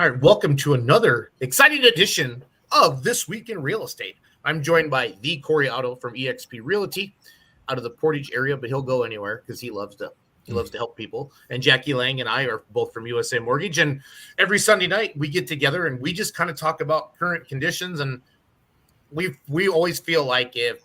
All right, welcome to another exciting edition of This Week in Real Estate. I'm joined by the Cory Otto from EXP Realty out of the Portage area, but he'll go anywhere because he loves to help people. And Jackie Lange and I are both from USA Mortgage. And every Sunday night we get together and we just kind of talk about current conditions. And we always feel like if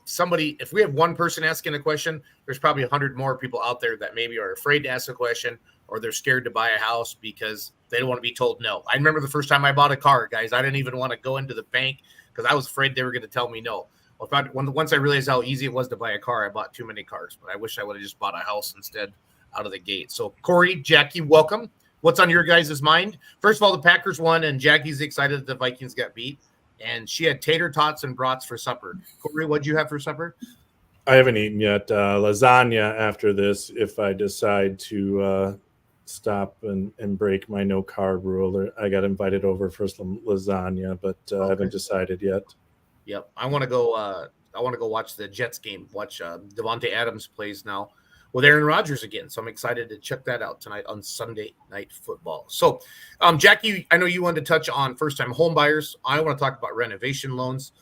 we have one person asking a question, there's probably 100 more people out there that maybe are afraid to ask a question or they're scared to buy a house because they don't want to be told no. I remember the first time I bought a car, guys, I didn't even want to go into the bank because I was afraid they were going to tell me no. Well, once I realized how easy it was to buy a car, I bought too many cars, but I wish I would have just bought a house instead out of the gate. So Cory, Jackie, welcome. What's on your guys' mind? First of all, the Packers won and Jackie's excited that the Vikings got beat. And she had tater tots and brats for supper. Cory, what'd you have for supper? I haven't eaten yet. Lasagna after this, if I decide to stop and break my no carb rule. I got invited over for some lasagna, but I haven't decided yet. Yep, I want to go watch the Jets game. Watch Devontae Adams plays now with Aaron Rodgers again. So I'm excited to check that out tonight on Sunday Night Football. So, Jackie, I know you wanted to touch on first-time home buyers. I want to talk about renovation loans.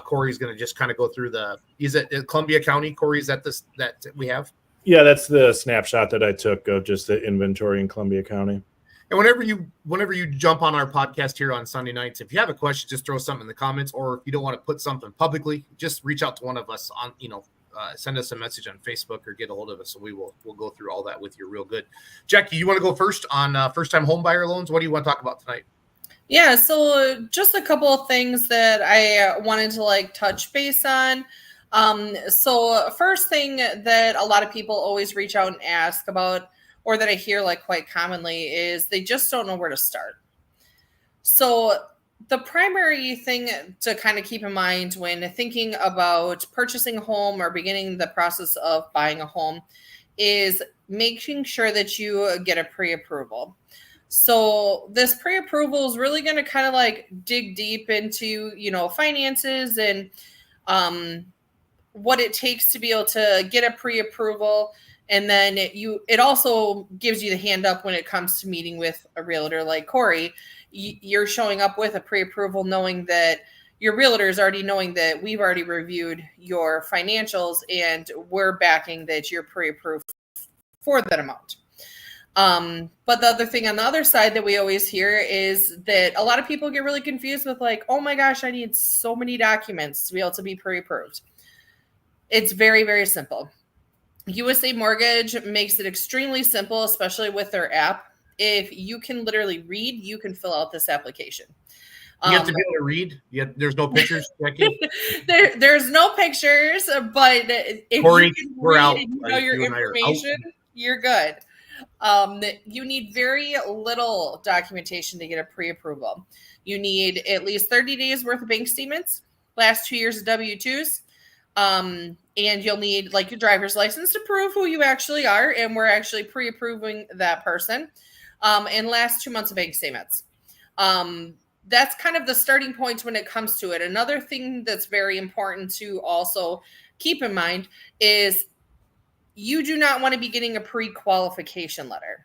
Cory's going to just kind of go through is it Columbia County, Cory? Is that that we have? Yeah, that's the snapshot that I took of just the inventory in Columbia County. And whenever you jump on our podcast here on Sunday nights, if you have a question, just throw something in the comments, or if you don't want to put something publicly, just reach out to one of us on, send us a message on Facebook or get a hold of us, and we'll go through all that with you real good. Jackie, you want to go first on first-time home buyer loans? What do you want to talk about tonight? Yeah, so just a couple of things that I wanted to touch base on. So first thing that a lot of people always reach out and ask about, or that I hear quite commonly, is they just don't know where to start. So the primary thing to kind of keep in mind when thinking about purchasing a home or beginning the process of buying a home is making sure that you get a pre-approval. So this pre-approval is really going to kind of dig deep into, finances and what it takes to be able to get a pre-approval. And then it also gives you the hand up when it comes to meeting with a realtor like Cory. You're showing up with a pre-approval knowing that your realtor is already knowing that we've already reviewed your financials and we're backing that you're pre-approved for that amount. But the other thing on the other side that we always hear is that a lot of people get really confused with oh my gosh, I need so many documents to be able to be pre-approved. It's very, very simple. USA Mortgage makes it extremely simple, especially with their app. If you can literally read, you can fill out this application. You have to be able to read. There's no pictures, Jackie? There's no pictures, but if Cory, you can we're read out. and you know your information, you're good. You need very little documentation to get a pre-approval. You need at least 30 days worth of bank statements, last 2 years of W-2s. And you'll need your driver's license to prove who you actually are. And we're actually pre-approving that person. And last 2 months of bank statements. That's kind of the starting point when it comes to it. Another thing that's very important to also keep in mind is you do not want to be getting a pre-qualification letter.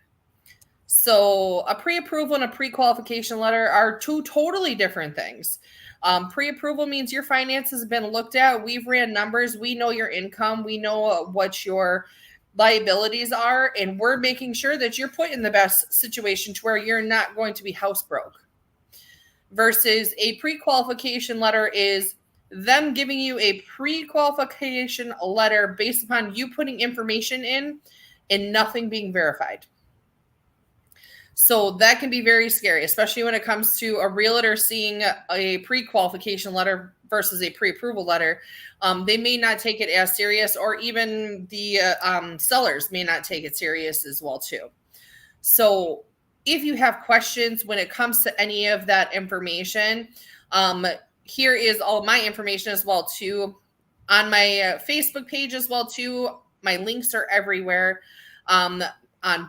So a pre-approval and a pre-qualification letter are two totally different things. Pre-approval means your finances have been looked at. We've ran numbers. We know your income. We know what your liabilities are. And we're making sure that you're put in the best situation to where you're not going to be house broke. Versus a pre-qualification letter is them giving you a pre-qualification letter based upon you putting information in and nothing being verified. So that can be very scary, especially when it comes to a realtor seeing a pre-qualification letter versus a pre-approval letter. They may not take it as serious, or even the sellers may not take it serious as well too. So if you have questions when it comes to any of that information, here is all of my information as well too. On my Facebook page as well too. My links are everywhere. On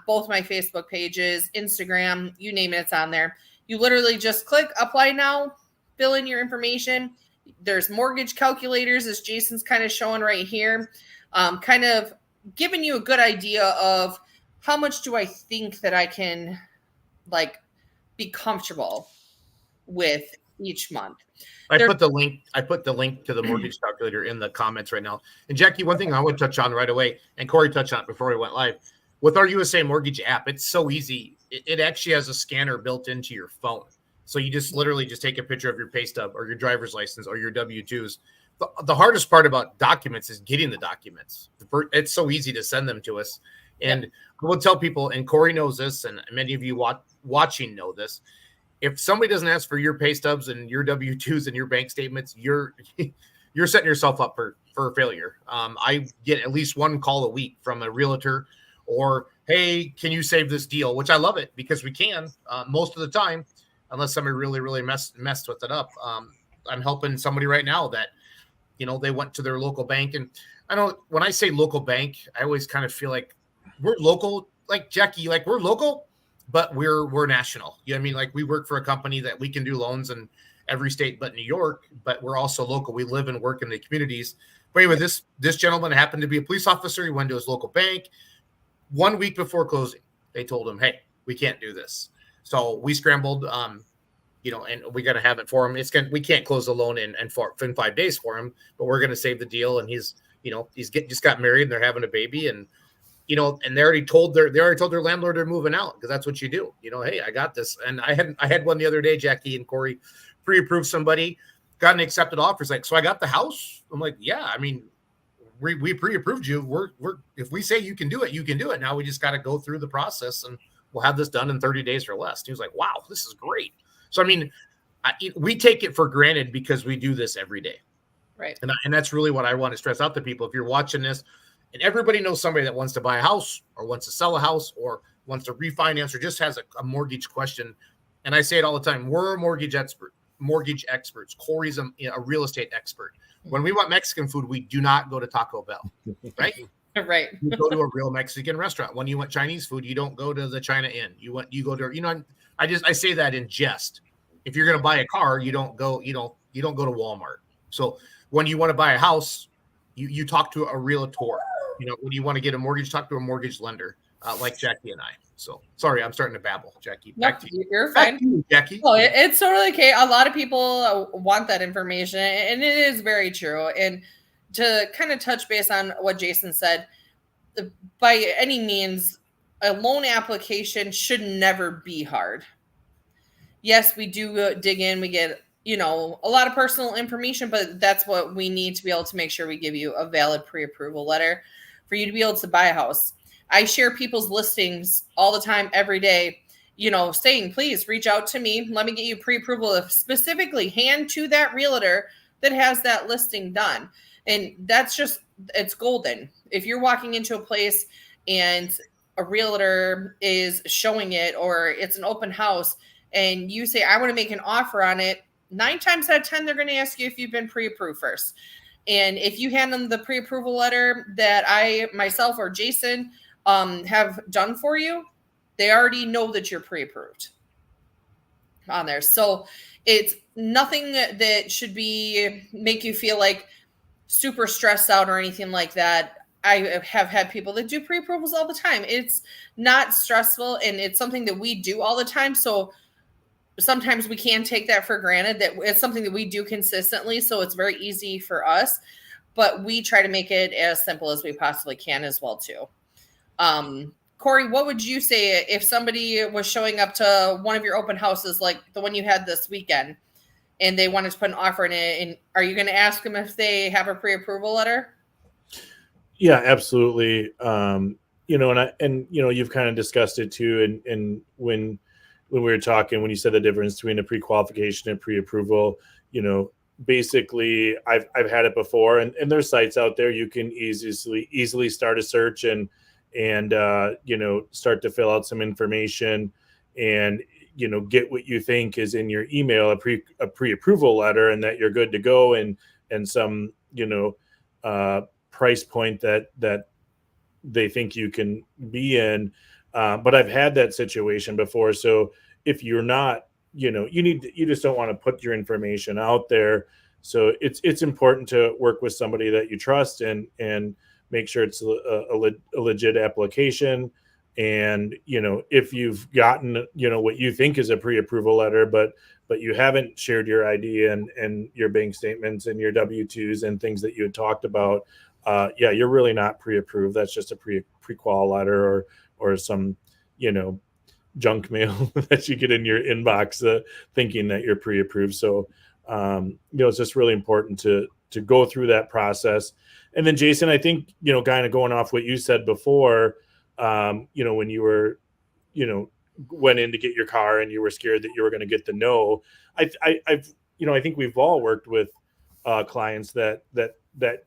both my Facebook pages, Instagram, you name it, it's on there. You literally just click apply now, fill in your information. There's mortgage calculators, as Jason's kind of showing right here, kind of giving you a good idea of how much do I think that I can be comfortable with each month. I put the link to the mortgage calculator in the comments right now. And Jackie, one thing I would touch on right away, and Cory touched on it before we went live, with our USA Mortgage app, it's so easy. It actually has a scanner built into your phone. So you just literally just take a picture of your pay stub or your driver's license or your W-2s. The hardest part about documents is getting the documents. It's so easy to send them to us. And I will tell people, and Cory knows this, and many of you watching know this, if somebody doesn't ask for your pay stubs and your W-2s and your bank statements, you're setting yourself up for failure. I get at least one call a week from a realtor or, hey, can you save this deal? Which I love it because we can most of the time, unless somebody really, really messed with it up. I'm helping somebody right now that, they went to their local bank. And I know when I say local bank, I always kind of feel like we're local, like Jackie, like we're local, but we're national. You know what I mean? Like we work for a company that we can do loans in every state but New York, but we're also local. We live and work in the communities. But anyway, this gentleman happened to be a police officer. He went to his local bank 1 week before closing. They told him, hey, we can't do this. So we scrambled, and we got to have it for him. We can't close the loan in 5 days for him, but we're going to save the deal. And he's just got married and they're having a baby, and and they already told their landlord they're moving out because that's what you do. Hey, I got this. And I had one the other day, Jackie and Cory, pre-approved somebody, got an accepted offer. It's like, so I got the house. I'm like, yeah, I mean, we pre-approved you. We're if we say you can do it, you can do it. Now we just got to go through the process and we'll have this done in 30 days or less. And he was like, wow, this is great. So, I mean, we take it for granted because we do this every day. Right. And that's really what I want to stress out to people. If you're watching this and everybody knows somebody that wants to buy a house or wants to sell a house or wants to refinance or just has a mortgage question. And I say it all the time. We're a mortgage experts. Cory's a real estate expert. When we want Mexican food, we do not go to Taco Bell, right? Right. You go to a real Mexican restaurant. When you want Chinese food, you don't go to the China Inn. You go to, I say that in jest. If you're going to buy a car, you don't go to Walmart. So when you want to buy a house, you talk to a realtor. When you want to get a mortgage, talk to a mortgage lender, like Jackie and I. So sorry, I'm starting to babble, Jackie. Back to you. You're fine. Back to you, Jackie. Oh, it's totally okay. A lot of people want that information, and it is very true. And to kind of touch base on what Jason said, by any means, a loan application should never be hard. Yes, we do dig in. We get, a lot of personal information, but that's what we need to be able to make sure we give you a valid pre-approval letter for you to be able to buy a house. I share people's listings all the time, every day, saying, please reach out to me. Let me get you pre-approval, specifically hand to that realtor that has that listing done. And it's golden. If you're walking into a place and a realtor is showing it, or it's an open house, and you say, I want to make an offer on it, 9 times out of 10, they're going to ask you if you've been pre-approved first. And if you hand them the pre-approval letter that I, myself, or Jason have done for you, they already know that you're pre-approved on there. So it's nothing that should make you feel like super stressed out or anything like that. I have had people that do pre-approvals all the time. It's not stressful, and it's something that we do all the time. So sometimes we can take that for granted that it's something that we do consistently. So it's very easy for us, but we try to make it as simple as we possibly can as well too. Cory, what would you say if somebody was showing up to one of your open houses, like the one you had this weekend, and they wanted to put an offer in it? And are you going to ask them if they have a pre-approval letter? Yeah, absolutely. You've kind of discussed it too. And when we were talking, when you said the difference between a pre-qualification and pre-approval, basically I've had it before, and there's sites out there you can easily start a search and start to fill out some information and get what you think is in your email, a pre-approval letter, and that you're good to go, and some price point that they think you can be in. But I've had that situation before. So if you're not, you just don't want to put your information out there. So it's important to work with somebody that you trust and make sure it's a legit application. And, if you've gotten, what you think is a pre-approval letter, but but you haven't shared your ID and your bank statements and your W-2s and things that you had talked about, yeah, you're really not pre-approved. That's just a pre-qual letter or some, junk mail that you get in your inbox thinking that you're pre-approved. So, it's just really important to go through that process. And then Jason, I think, kind of going off what you said before, when you were, went in to get your car and you were scared that you were going to get the no, I think we've all worked with clients that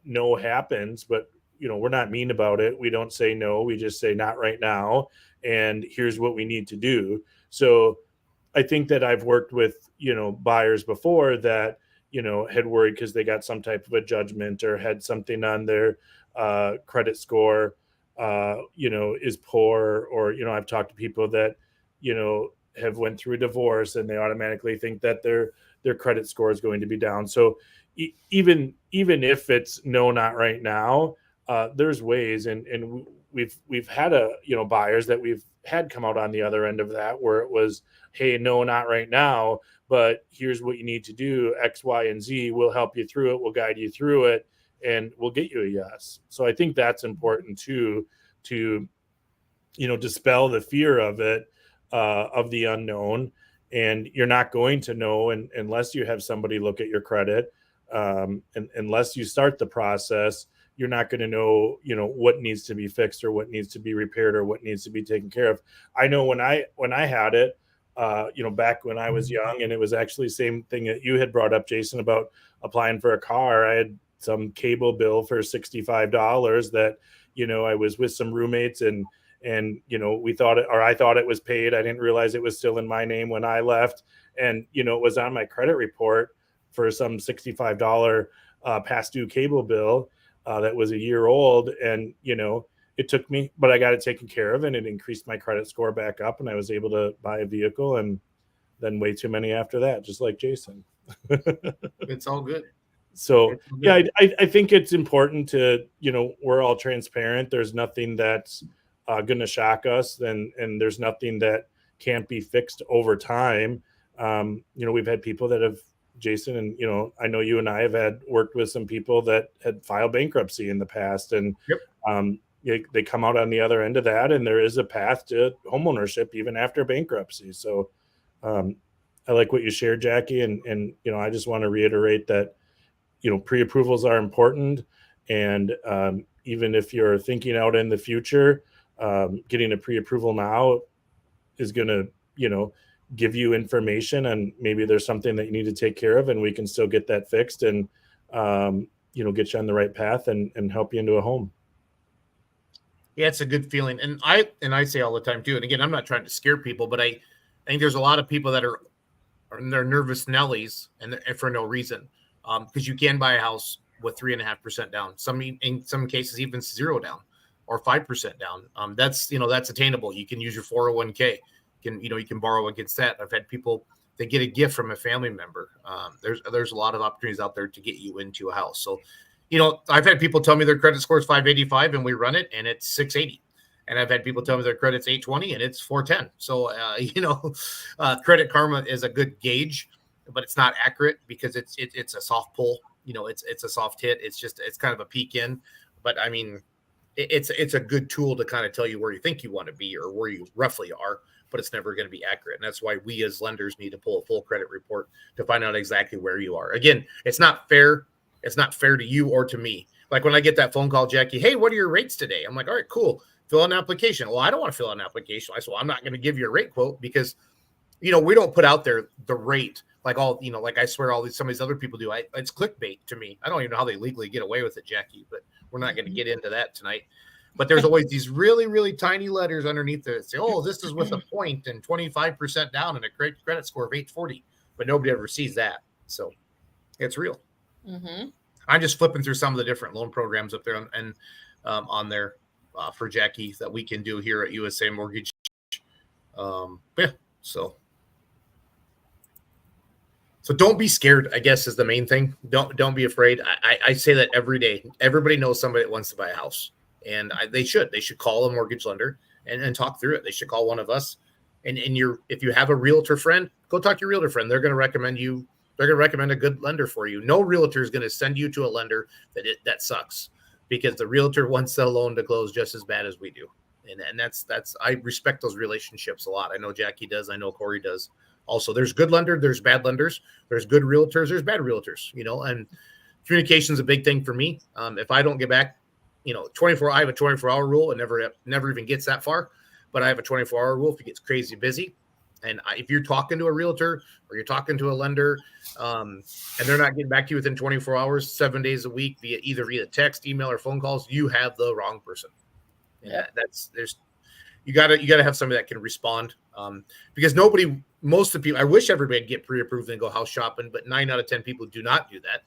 no happens, but we're not mean about it. We don't say no. We just say not right now. And here's what we need to do. So I think that I've worked with, buyers before that, had worried because they got some type of a judgment or had something on their credit score, is poor, or, I've talked to people that, have went through a divorce and they automatically think that their credit score is going to be down. So even if it's no, not right now, there's ways, and we've had buyers that we've had come out on the other end of that where it was, hey, no, not right now, but here's what you need to do, X, Y, and Z. We'll help you through it. We'll guide you through it, and we'll get you a yes. So I think that's important too, to dispel the fear of it, of the unknown. And you're not going to know unless you have somebody look at your credit, and unless you start the process. You're not going to know, what needs to be fixed or what needs to be repaired or what needs to be taken care of. I know when I had it, back when I was young, and it was actually the same thing that you had brought up, Jason, about applying for a car. I had some cable bill for $65 that, I was with some roommates and we thought I thought it was paid. I didn't realize it was still in my name when I left. And, it was on my credit report for some $65 past due cable bill. That was a year old, and it took me, but I got it taken care of, and it increased my credit score back up, and I was able to buy a vehicle, and then way too many after that, just like Jason. It's all good. So yeah, I think it's important to, we're all transparent. There's nothing that's going to shock us, and there's nothing that can't be fixed over time. We've had people that have, Jason, and I know you and I have worked with some people that had filed bankruptcy in the past, and they come out on the other end of that, and there is a path to homeownership even after bankruptcy. So I like what you shared, Jackie, and I just want to reiterate that pre-approvals are important, and even if you're thinking out in the future, getting a pre-approval now is going to give you information, and maybe there's something that you need to take care of, and we can still get that fixed and, get you on the right path and help you into a home. Yeah, it's a good feeling. And I say all the time too, and again, I'm not trying to scare people, but I think there's a lot of people that are they're nervous Nellies and for no reason. Because you can buy a house with 3.5% down. In some cases, even 0 down or 5% down. That's attainable. You can use your 401k. You can borrow against that. I've had people that get a gift from a family member. There's a lot of opportunities out there to get you into a house. So, I've had people tell me their credit score is 585 and we run it and it's 680. And I've had people tell me their credit's 820 and it's 410. So, Credit Karma is a good gauge, but it's not accurate because it's a soft pull. It's a soft hit. It's kind of a peek in. But I mean, it's a good tool to kind of tell you where you think you want to be or where you roughly are, but it's never going to be accurate. And that's why we as lenders need to pull a full credit report to find out exactly where you are. Again, it's not fair. It's not fair to you or to me. Like when I get that phone call, Jackie, hey, what are your rates today? I'm like, all right, cool. Fill out an application. Well, I don't want to fill out an application. I said, well, I'm not going to give you a rate quote because, we don't put out there the rate like like I swear some of these other people do. It's clickbait to me. I don't even know how they legally get away with it, Jackie, but we're not going to get into that tonight. But there's always these really, really tiny letters underneath there that say, oh, this is with a point and 25% down and a credit score of 840. But nobody ever sees that. So it's real. Mm-hmm. I'm just flipping through some of the different loan programs up there and on there for Jackie that we can do here at USA Mortgage. Yeah, so don't be scared, I guess, is the main thing. Don't be afraid. I say that every day. Everybody knows somebody that wants to buy a house, and they should call a mortgage lender and talk through it. They should call one of us. And if you have a realtor friend, go talk to your realtor friend. They're going to recommend you. They're going to recommend a good lender for you. No realtor is going to send you to a lender that sucks, because the realtor wants the loan to close just as bad as we do. And that's I respect those relationships a lot. I know Jackie does. I know Cory does. Also, there's good lenders, there's bad lenders, there's good realtors, there's bad realtors. And communication is a big thing for me. If I don't get back, 24, I have a 24-hour rule. It never even gets that far, but I have a 24-hour rule if it gets crazy busy. And if you're talking to a realtor or you're talking to a lender, and they're not getting back to you within 24 hours, 7 days a week, via text, email, or phone calls, you have the wrong person. And you gotta have somebody that can respond, because most of the people, I wish everybody would get pre-approved and go house shopping, but 9 out of 10 people do not do that.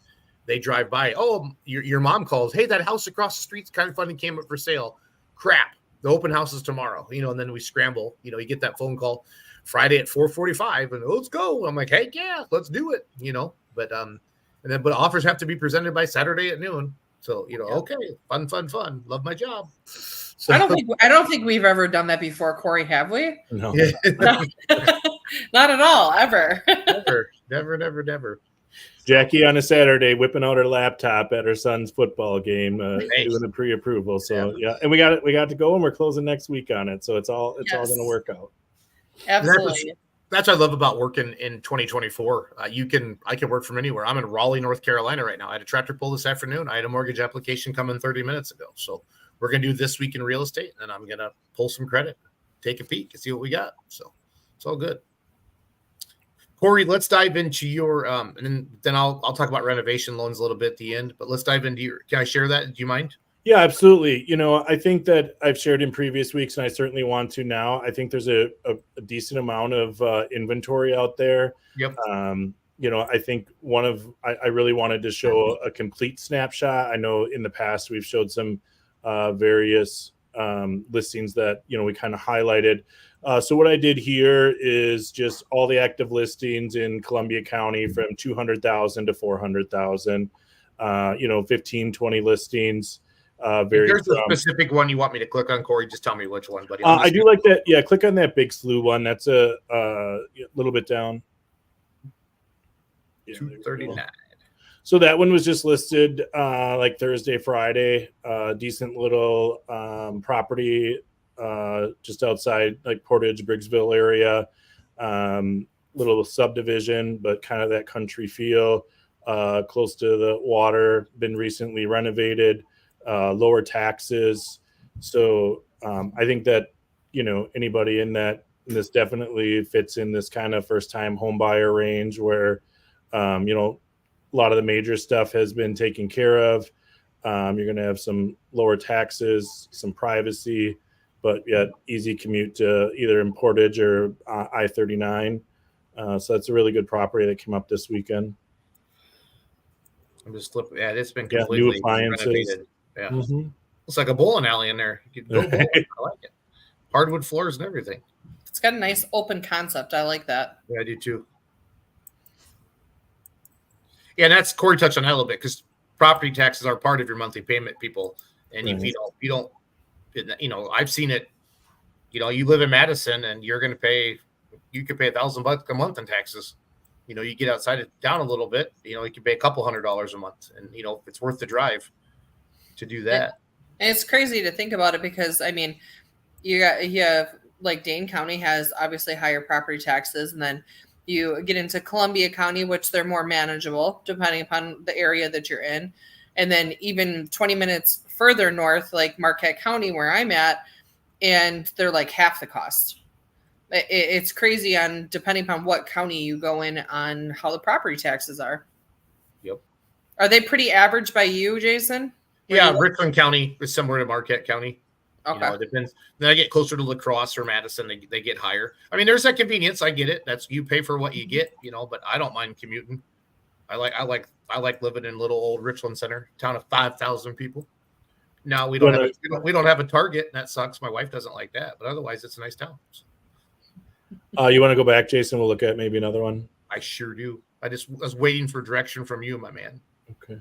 They drive by. Oh, your mom calls. Hey, that house across the street's kind of funny, came up for sale. Crap. The open house is tomorrow. And then we scramble. You get that phone call Friday at 4:45, and let's go. I'm like, hey, yeah, let's do it. But offers have to be presented by Saturday at noon. So okay, fun. Love my job. So, I don't think we've ever done that before, Cory. Have we? No. Not at all, ever. Never. Jackie on a Saturday whipping out her laptop at her son's football game, doing a pre-approval. So yeah, and we got to go, and we're closing next week on it. So it's all going to work out. Absolutely. That's what I love about working in 2024. I can work from anywhere. I'm in Raleigh, North Carolina right now. I had a tractor pull this afternoon. I had a mortgage application come in 30 minutes ago. So we're going to do This Week in Real Estate, and I'm going to pull some credit, take a peek, and see what we got. So it's all good. Cory, let's dive into your and then I'll talk about renovation loans a little bit at the end. But let's dive into can I share that? Do you mind? Yeah, absolutely. I think that I've shared in previous weeks, and I certainly want to now. I think there's a decent amount of inventory out there. Yep. I think I really wanted to show a complete snapshot. I know in the past we've showed some various listings that, we kind of highlighted. So what I did here is just all the active listings in Columbia County from 200,000 to 400,000, 15, 20 listings. If there's a specific one you want me to click on, Cory, just tell me which one, buddy. I do like that. Yeah, click on that Big Slew one. That's a little bit down. Yeah, 239. So that one was just listed like Thursday, Friday. Decent little property just outside like Portage, Briggsville area. Little subdivision, but kind of that country feel. Close to the water. Been recently renovated. Lower taxes. So I think that, anybody in this definitely fits in this kind of first time home buyer range where, a lot of the major stuff has been taken care of. You're going to have some lower taxes, some privacy, but yet easy commute to either in Portage or I-39. So that's a really good property that came up this weekend. I'm just flipping. Yeah, it's been completely new appliances. renovated. Yeah. Mm-hmm. It's like a bowling alley in there. You can go bowling. I like it. Hardwood floors and everything. It's got a nice open concept. I like that. Yeah, I do too. Yeah, and that's Cory touched on that a little bit because property taxes are part of your monthly payment, people. And if you don't, I've seen it. You live in Madison and you could pay $1,000 a month in taxes. You get outside it down a little bit, you can pay a couple $100 a month, and if it's worth the drive to do that. And it's crazy to think about it because you have like Dane County has obviously higher property taxes, and then you get into Columbia County, which they're more manageable depending upon the area that you're in. And then even 20 minutes further north, like Marquette County, where I'm at, and they're like half the cost. It's crazy on depending upon what county you go in on how the property taxes are. Yep. Are they pretty average by you, Jason? Yeah, Richland County is similar to Marquette County. Okay. It depends. Then I get closer to La Crosse or Madison, they get higher. There's that convenience. I get it. That's you pay for what you get, but I don't mind commuting. I like living in little old Richland Center, town of 5,000 people. Now we don't have a Target, and that sucks. My wife doesn't like that, but otherwise it's a nice town. You want to go back, Jason? We'll look at maybe another one. I sure do. I was waiting for direction from you, my man. Okay.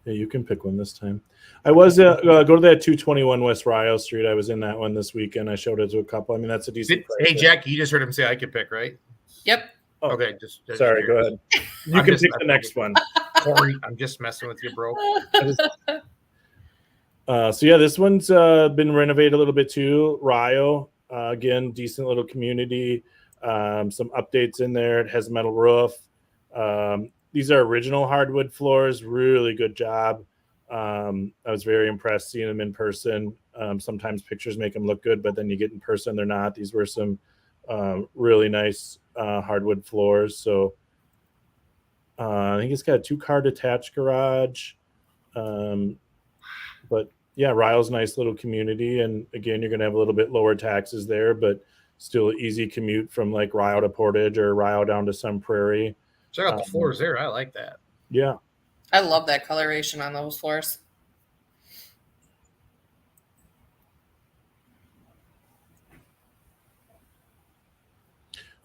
Yeah, you can pick one this time. I was go to that 221 West Rio Street. I was in that one this weekend. I showed it to a couple. I mean, that's a decent price. Hey, Jack, you just heard him say I could pick, right? Yep. Oh, okay, just sorry. Go ahead. You can pick the next one. Corey, I'm just messing with you, bro. So yeah, this one's been renovated a little bit too. Rio, again, decent little community. Some updates in there. It has a metal roof. These are original hardwood floors. Really good job. I was very impressed seeing them in person. Sometimes pictures make them look good, but then you get in person, they're not. These were some really nice hardwood floors. So I think it's got a 2-car detached garage. But yeah, Rio's a nice little community. And again, you're going to have a little bit lower taxes there, but still easy commute from like Rio to Portage or Rio down to Sun Prairie. Check out the floors there. I like that. Yeah. I love that coloration on those floors.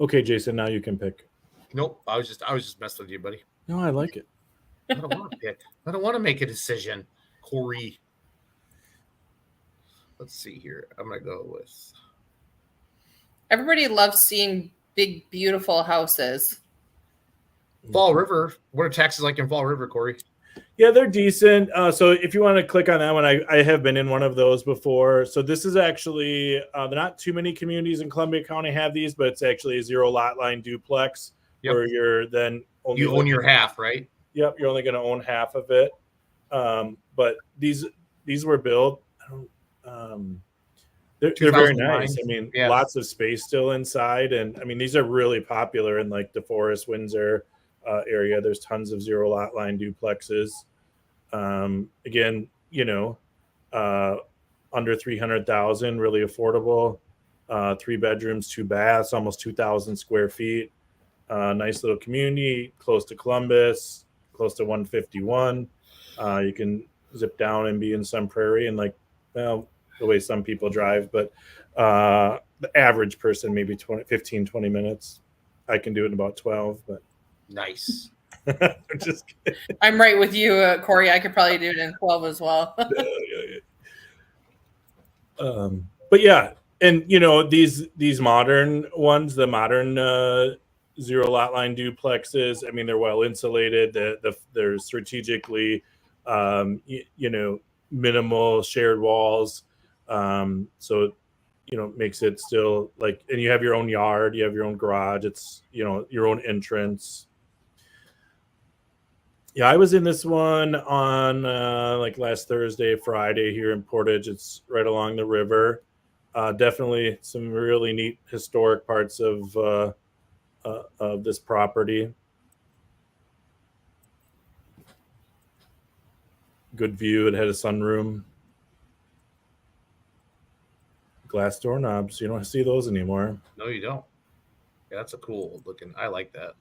Okay, Jason, now you can pick. Nope. I was just messing with you, buddy. No, I like it. I don't want to pick. I don't want to make a decision, Corey. Let's see here. I'm going to go with. Everybody loves seeing big, beautiful houses. Fall River. What are taxes like in Fall River, Corey? Yeah, they're decent. So if you want to click on that one, I have been in one of those before. So this is actually, there are not too many communities in Columbia County have these, but it's actually a 0 lot line duplex where you're then only you own your half, right? Yep, you're only going to own half of it. But these were built. They're very nice. I mean, lots of space still inside, and I mean these are really popular in like DeForest, Windsor area. There's tons of 0 lot line duplexes. Again, under 300,000, really affordable. 3 bedrooms, 2 baths, almost 2,000 square feet. Nice little community, close to Columbus, close to 151. You can zip down and be in Sun Prairie and the way some people drive, but the average person maybe 15, 20 minutes. I can do it in about 12, but nice. I'm just kidding. I'm right with you, Corey. I could probably do it in 12 as well. But yeah, and these modern ones, the modern 0 lot line duplexes, I mean, they're well insulated. They're strategically, minimal shared walls. So makes it still and you have your own yard, you have your own garage. It's, your own entrance. Yeah, I was in this one on last Thursday, Friday here in Portage. It's right along the river. Definitely some really neat historic parts of this property. Good view. It had a sunroom. Glass doorknobs. You don't see those anymore. No, you don't. Yeah, that's a cool looking. I like that.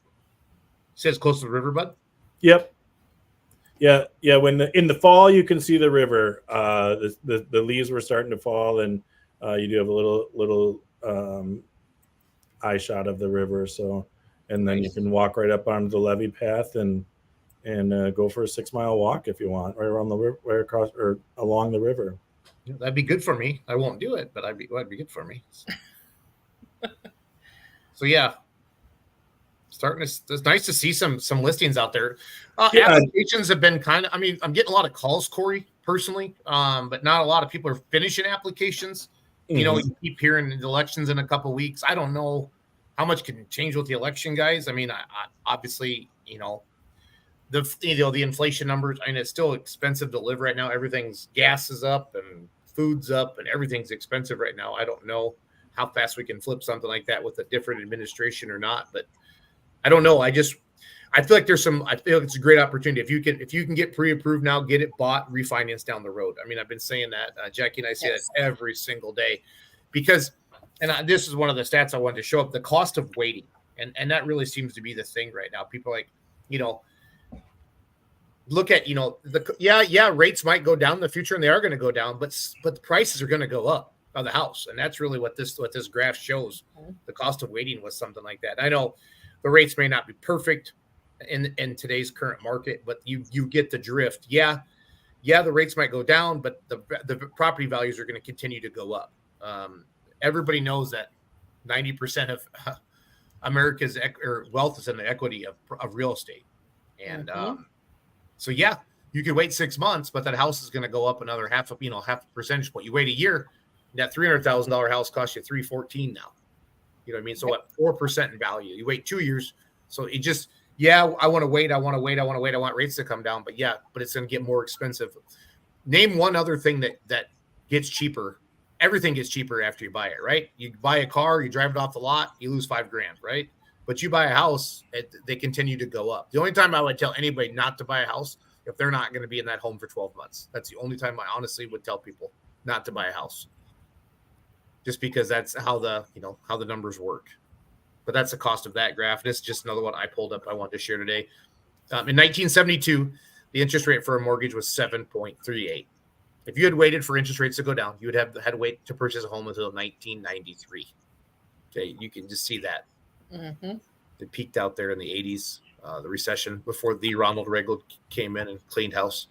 Says close to the river, bud. Yep. Yeah. When in the fall you can see the river. The leaves were starting to fall, and you do have a little eye shot of the river. So, and then you can walk right up onto the levee path and go for a 6-mile walk if you want, right around the river, right across or along the river. Yeah, that'd be good for me. I won't do it, but that'd be good for me. So yeah, it's nice to see some listings out there. Applications have been I mean, I'm getting a lot of calls, Corey, personally, but not a lot of people are finishing applications. You keep hearing the elections in a couple of weeks. I don't know how much can change with the election, guys. I mean, I obviously, the inflation numbers. I mean, it's still expensive to live right now. Gas is up and food's up and everything's expensive right now. I don't know how fast we can flip something like that with a different administration or not, but I don't know. I feel like it's a great opportunity. If you can get pre-approved now, get it bought, refinance down the road. I mean, I've been saying that, Jackie and I say that every single day because, and this is one of the stats I wanted to show up, the cost of waiting. And that really seems to be the thing right now. People are look at, rates might go down in the future and they are going to go down, but the prices are going to go up of the house. And that's really what this graph shows. The cost of waiting was something like that. I know the rates may not be perfect in today's current market, but you get the drift. Yeah, the rates might go down, but the property values are going to continue to go up. Everybody knows that 90% of America's wealth is in the equity of real estate, and so yeah, you could wait 6 months, but that house is going to go up another half a percentage point. You wait a year, that $300,000 house costs you $314 now. You know what I mean? So what, 4% in value? You wait 2 years, so it just I want to wait. I want rates to come down, but it's going to get more expensive. Name one other thing that gets cheaper. Everything gets cheaper after you buy it, right? You buy a car, you drive it off the lot, you lose $5,000, right? But you buy a house, they continue to go up. The only time I would tell anybody not to buy a house if they're not going to be in that home for 12 months. That's the only time I honestly would tell people not to buy a house, just because that's how the numbers work. But that's the cost of that graph. This is just another one I pulled up I wanted to share today. In 1972, the interest rate for a mortgage was 7.38. If you had waited for interest rates to go down, you would have had to wait to purchase a home until 1993. Okay, you can just see that. Mm-hmm. It peaked out there in the 80s, the recession, before the Ronald Reagan came in and cleaned house.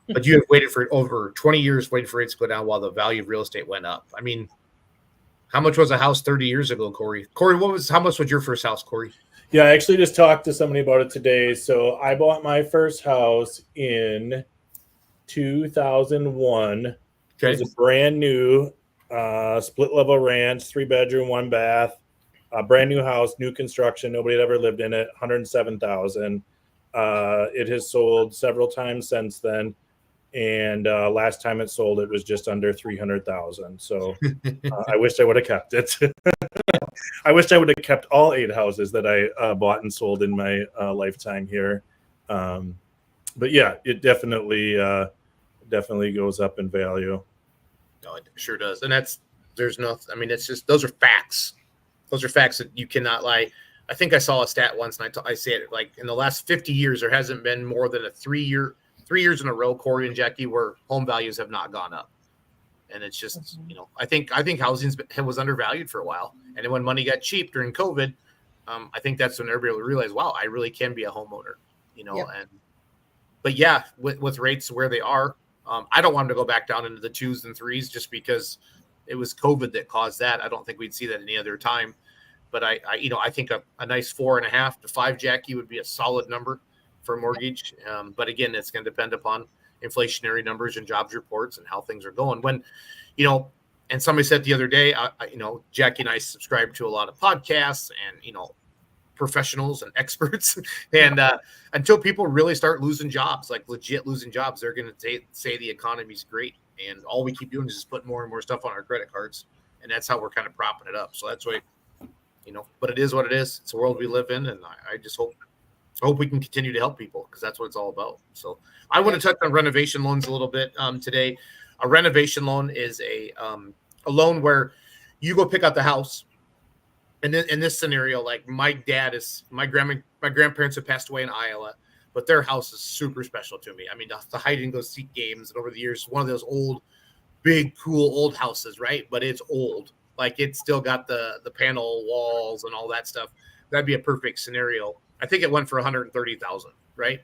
But you have waited for over 20 years, waiting for rates to go down while the value of real estate went up. I mean, how much was a house 30 years ago, Corey? Corey, how much was your first house, Corey? Yeah, I actually just talked to somebody about it today. So I bought my first house in 2001. Okay. It was a brand new split level ranch, 3-bedroom, 1-bath, a brand new house, new construction. Nobody had ever lived in it. $107,000. It has sold several times since then. And last time it sold, it was just under $300,000. So I wish I would have kept it. I wish I would have kept all 8 houses that I bought and sold in my lifetime here. But yeah, it definitely goes up in value. No, it sure does. And it's just, those are facts. Those are facts that you cannot lie. I think I saw a stat once, and I say it like in the last 50 years, there hasn't been more than 3 years in a row, Corey and Jackie, where home values have not gone up. And it's just, I think housing was undervalued for a while. And then when money got cheap during COVID, I think that's when everybody realized, wow, I really can be a homeowner, but yeah, with rates where they are, I don't want them to go back down into the 2s and 3s just because it was COVID that caused that. I don't think we'd see that any other time. But I think a nice 4.5 to 5, Jackie, would be a solid number for a mortgage. But again, it's going to depend upon inflationary numbers and jobs reports and how things are going. When, and somebody said the other day, Jackie and I subscribe to a lot of podcasts and, professionals and experts. And until people really start losing jobs, like legit losing jobs, they're going to say the economy's great. And all we keep doing is just putting more and more stuff on our credit cards. And that's how we're kind of propping it up. So that's why, but it is what it is. It's a world we live in. And I just hope we can continue to help people, because that's what it's all about. So I want to touch on renovation loans a little bit today. A renovation loan is a loan where you go pick out the house. And then in this scenario, like my grandparents have passed away in Iowa, but their house is super special to me. I mean, the hide and go seek games, and over the years, one of those old, big, cool old houses, right? But it's old. Like it's still got the panel walls and all that stuff. That'd be a perfect scenario. I think it went for $130,000, right?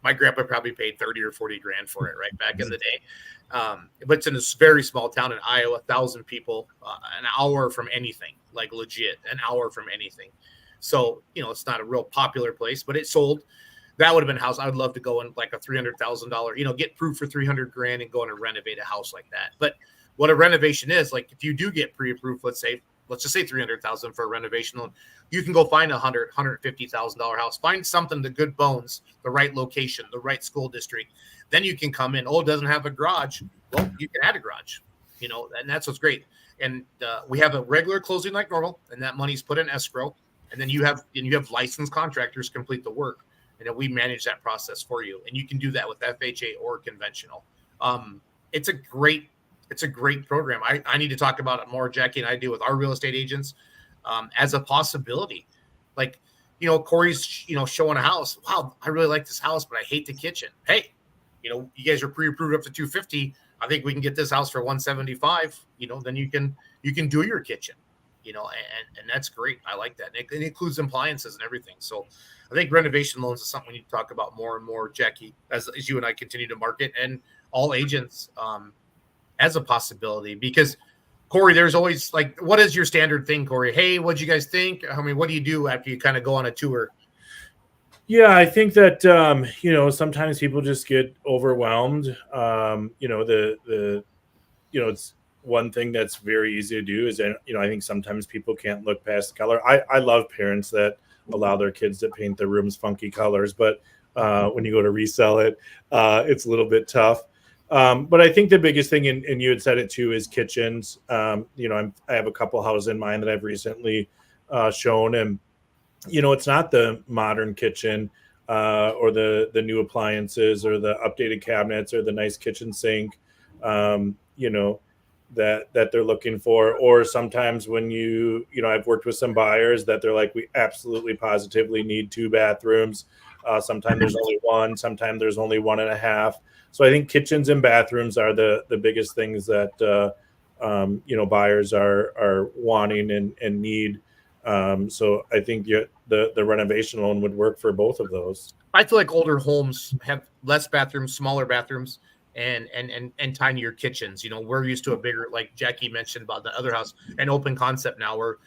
My grandpa probably paid 30 or 40 grand for it, right, back in the day. But it's in this very small town in Iowa, 1,000 people, an hour from anything, like legit, an hour from anything. So, it's not a real popular place, but it sold. That would have been a house I would love to go in, like a $300,000, get approved for 300 grand and go in and renovate a house like that. But what a renovation is, like if you do get pre-approved, let's just say 300,000 for a renovation loan, you can go find $150,000 house, find something, the good bones, the right location, the right school district. Then you can come in. Oh, it doesn't have a garage. Well, you can add a garage, and that's what's great. And we have a regular closing like normal, and that money's put in escrow. And then you have licensed contractors complete the work, and then we manage that process for you. And you can do that with FHA or conventional. It's a great program. I need to talk about it more, Jackie, and I do with our real estate agents as a possibility. Like, Corey's, showing a house. Wow, I really like this house, but I hate the kitchen. Hey, you guys are pre-approved up to 250. I think we can get this house for 175. Then you can do your kitchen. and that's great. I like that. And it includes appliances and everything. So I think renovation loans is something we need to talk about more and more, Jackie, as you and I continue to market, and all agents as a possibility. Because Cory, there's always like, what is your standard thing, Cory? Hey, what'd you guys think? I mean, what do you do after you kind of go on a tour? Yeah, I think that sometimes people just get overwhelmed. It's one thing that's very easy to do is, I think sometimes people can't look past the color. I love parents that allow their kids to paint their rooms funky colors, but when you go to resell it, it's a little bit tough. But I think the biggest thing, and you had said it too, is kitchens. I have a couple houses in mind that I've recently shown, and it's not the modern kitchen or the new appliances or the updated cabinets or the nice kitchen sink, that they're looking for. Or sometimes when I've worked with some buyers that they're like, we absolutely positively need 2 bathrooms. Sometimes there's only one, sometimes there's only 1.5. So I think kitchens and bathrooms are the biggest things that, buyers are wanting and need. So I think the renovation loan would work for both of those. I feel like older homes have less bathrooms, smaller bathrooms, and tinier kitchens. We're used to a bigger, like Jackie mentioned about the other house, an open concept now where,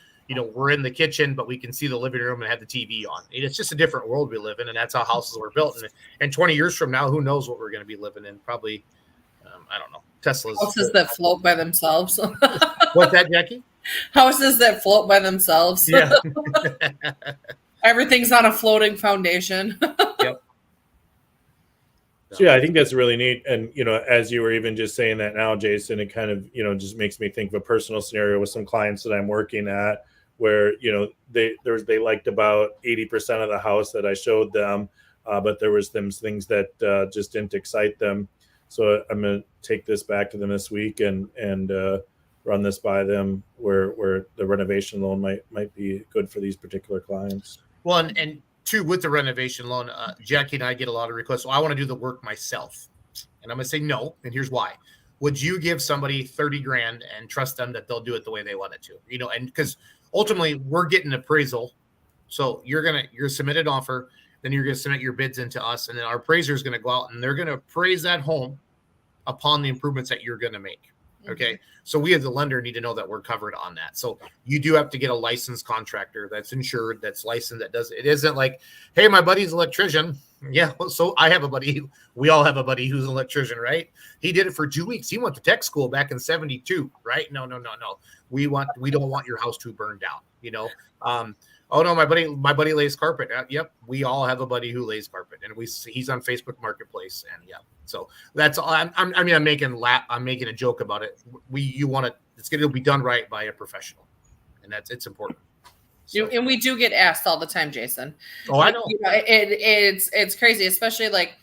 we're in the kitchen, but we can see the living room and have the TV on. It's just a different world we live in, and that's how houses were built. And 20 years from now, who knows what we're going to be living in? Probably, I don't know, Tesla's. Houses that float by themselves. What's that, Jackie? Houses that float by themselves. Yeah. Everything's on a floating foundation. Yep. So yeah, I think that's really neat. And, as you were even just saying that now, Jason, it kind of, just makes me think of a personal scenario with some clients that I'm working at where, they liked about 80% of the house that I showed them, but there was some things that just didn't excite them. So I'm going to take this back to them this week and run this by them where the renovation loan might be good for these particular clients. Well, and two, with the renovation loan, Jackie and I get a lot of requests. So I want to do the work myself. And I'm going to say no. And here's why. Would you give somebody $30,000 and trust them that they'll do it the way they want it to? And because ultimately we're getting appraisal. So you're submit an offer, then you're going to submit your bids into us. And then our appraiser is going to go out and they're going to appraise that home upon the improvements that you're going to make. Okay. So we as a lender need to know that we're covered on that. So you do have to get a licensed contractor that's insured, that's licensed, it isn't like, hey, my buddy's an electrician. Yeah. Well, so I have a buddy. We all have a buddy who's an electrician, right? He did it for 2 weeks. He went to tech school back in 72, right? No. We don't want your house to burn down, Oh no, my buddy lays carpet. Yep. We all have a buddy who lays carpet, and he's on Facebook Marketplace, and yeah. So that's all. I'm making a joke about it. It's going to be done right by a professional, and it's important. So. And we do get asked all the time, Jason. Oh, I know. It's crazy, especially like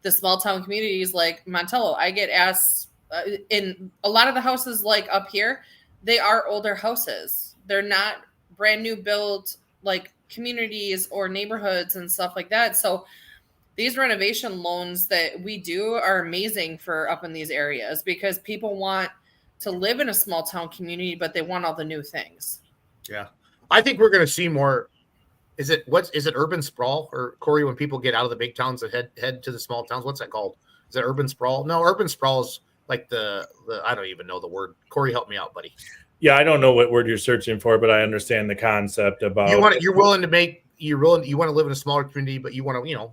the small town communities like Montello. I get asked in a lot of the houses like up here, they are older houses. They're not brand new build like communities or neighborhoods and stuff like that. So these renovation loans that we do are amazing for up in these areas because people want to live in a small town community, but they want all the new things. Yeah. I think we're going to see more. Is it urban sprawl, or Cory, when people get out of the big towns and head to the small towns? What's that called? Is it urban sprawl? No, urban sprawl is like the I don't even know the word. Cory, help me out, buddy. Yeah, I don't know what word you're searching for, but I understand the concept about you want to live in a smaller community, but you want to,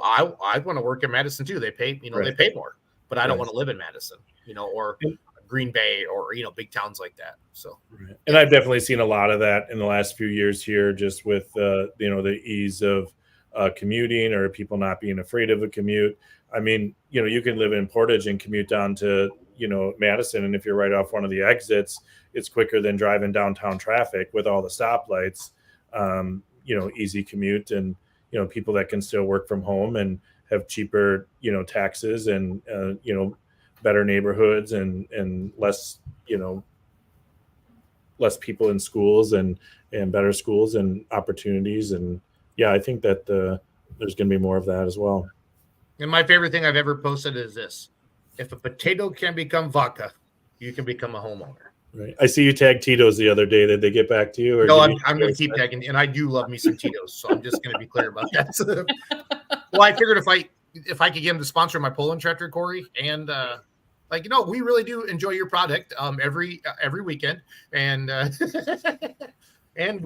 I want to work in Madison too. They pay, right. They pay more, but I don't want to live in Madison, or Green Bay or, big towns like that. So, right. And I've definitely seen a lot of that in the last few years here, just with, the ease of commuting or people not being afraid of a commute. I mean, you can live in Portage and commute down to, Madison. And if you're right off one of the exits, it's quicker than driving downtown traffic with all the stoplights, easy commute and, people that can still work from home and have cheaper, taxes and, better neighborhoods and less, less people in schools and better schools and opportunities. And yeah, I think that there's going to be more of that as well. And my favorite thing I've ever posted is this: if a potato can become vodka, you can become a homeowner. Right. I see you tagged Tito's the other day. Did they get back to you? Or No, I'm going to keep tagging, and I do love me some Tito's, so I'm just going to be clear about that. Well, I figured if I could get him to sponsor my Poland tractor, Cory, and we really do enjoy your product every weekend, and and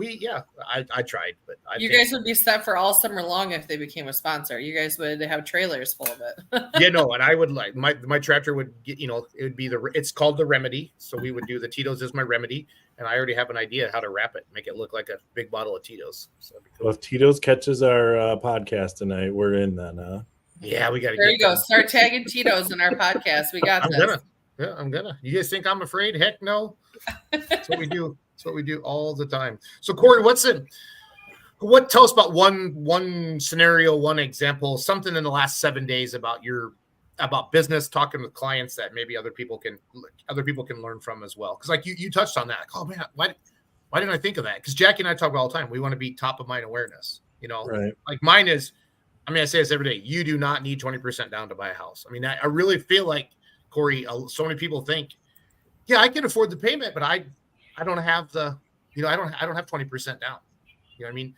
I tried, but you guys would be set for all summer long if they became a sponsor. You guys would have trailers full of it. and I would like my tractor would get, it would be it's called the Remedy, so we would do the Tito's as my Remedy, and I already have an idea how to wrap it, make it look like a big bottle of Tito's. So well, if Tito's catches our podcast tonight, we're in then, huh? Yeah, we got to. There you go. Start tagging Tito's in our podcast. We got this. I'm gonna. You guys think I'm afraid? Heck no. That's what we do. That's what we do all the time. So, Cory, tell us about one scenario, one example, something in the last 7 days about business, talking with clients that maybe other people can learn from as well. Because you touched on that. Like, oh man, why didn't I think of that? Because Jackie and I talk about all the time. We want to be top of mind awareness. Right. Like mine is. I mean, I say this every day. You do not need 20% down to buy a house. I mean, I really feel like, Cory, so many people think, yeah, I can afford the payment, but I don't have I don't have 20% down. You know what I mean?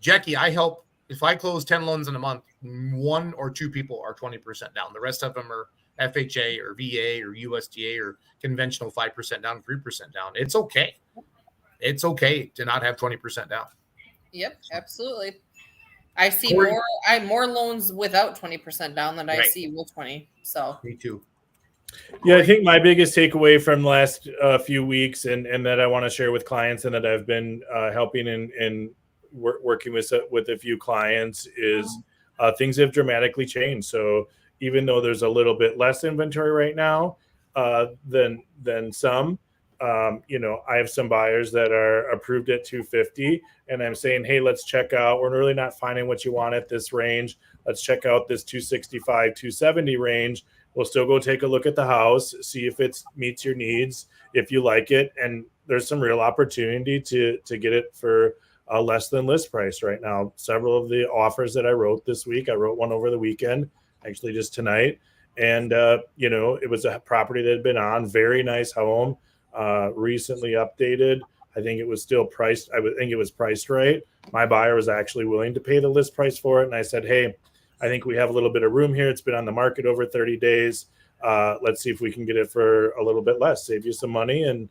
Jackie, I help, if I close 10 loans in a month, 1 or 2 people are 20% down. The rest of them are FHA or VA or USDA or conventional 5% down, 3% down. It's okay. It's okay to not have 20% down. Yep, absolutely. I see more loans without 20% down than I see with 20. So me too. Yeah, I think my biggest takeaway from the last few weeks and that I want to share with clients and that I've been helping and working with a few clients is things have dramatically changed. So even though there's a little bit less inventory right now than some, I have some buyers that are approved at 250 and I'm saying, hey, let's check out. We're really not finding what you want at this range. Let's check out this 265, 270 range. We'll still go take a look at the house, see if it meets your needs, if you like it. And there's some real opportunity to get it for less than list price right now. Several of the offers that I wrote this week, I wrote one over the weekend, actually just tonight. And, it was a property that had been on, very nice home. Recently updated. I think it was still priced. I would think it was priced right. My buyer was actually willing to pay the list price for it. And I said, hey, I think we have a little bit of room here. It's been on the market over 30 days. Let's see if we can get it for a little bit less, save you some money. And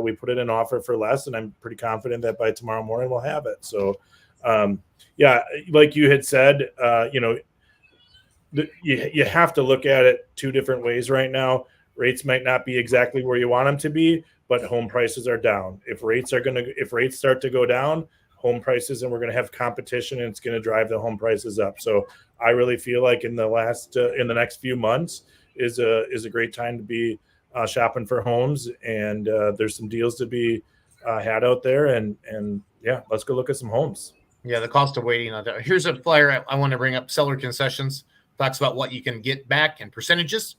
we put in an offer for less. And I'm pretty confident that by tomorrow morning we'll have it. So, like you had said, you have to look at it 2 different ways right now. Rates might not be exactly where you want them to be, but home prices are down. If rates start to go down, home prices, and we're going to have competition, and it's going to drive the home prices up. So I really feel like in the next few months is a great time to be shopping for homes, and there's some deals to be had out there, and yeah, let's go look at some homes. Yeah, the cost of waiting on that. Here's a flyer I want to bring up. Seller concessions talks about what you can get back and percentages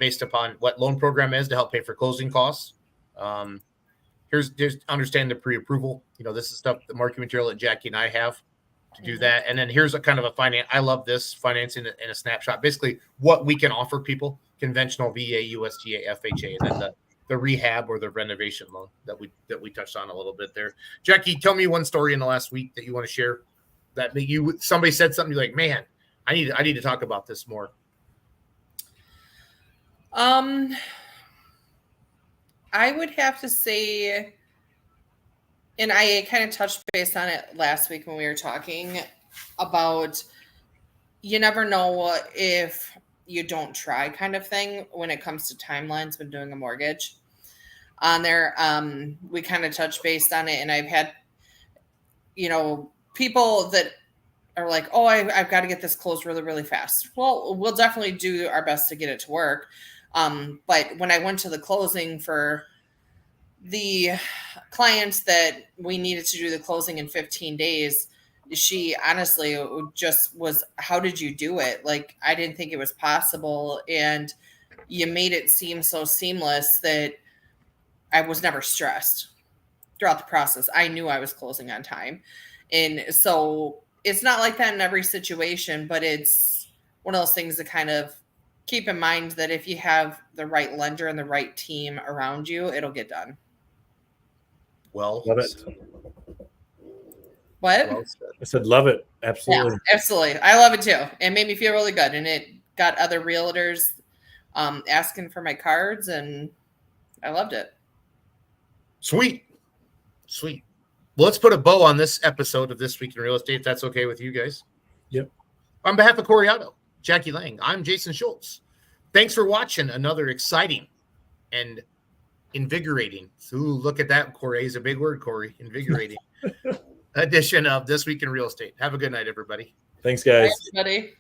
based upon what loan program is to help pay for closing costs. Here's understand the pre-approval. This is stuff, the marketing material that Jackie and I have to do that. And then here's a kind of a finance. I love this financing in a snapshot. Basically, what we can offer people: conventional VA, USDA, FHA, and then the rehab or the renovation loan that we touched on a little bit there. Jackie, tell me one story in the last week that you want to share. That somebody said something, you're like, man, I need to talk about this more. I would have to say, and I kind of touched base on it last week when we were talking about, you never know if you don't try kind of thing when it comes to timelines when doing a mortgage. On there, we kind of touched base on it, and I've had, people that are like, oh, I've got to get this closed really, really fast. Well, we'll definitely do our best to get it to work. But when I went to the closing for the clients that we needed to do the closing in 15 days, she honestly just was, how did you do it? Like, I didn't think it was possible. And you made it seem so seamless that I was never stressed throughout the process. I knew I was closing on time. And so it's not like that in every situation, but it's one of those things that kind of keep in mind that if you have the right lender and the right team around you, it'll get done. Well, Love it. What? well said. I said, love it. Absolutely. Yeah, absolutely. I love it too. It made me feel really good. And it got other realtors asking for my cards, and I loved it. Sweet. Well, let's put a bow on this episode of This Week in Real Estate, if that's okay with you guys. Yep. On behalf of Cory Otto, Jackie Lange, I'm Jason Schultz. Thanks for watching another exciting and invigorating. Ooh, look at that, Cory. Is a big word, Cory. Invigorating edition of This Week in Real Estate. Have a good night, everybody. Thanks, guys. Bye, everybody.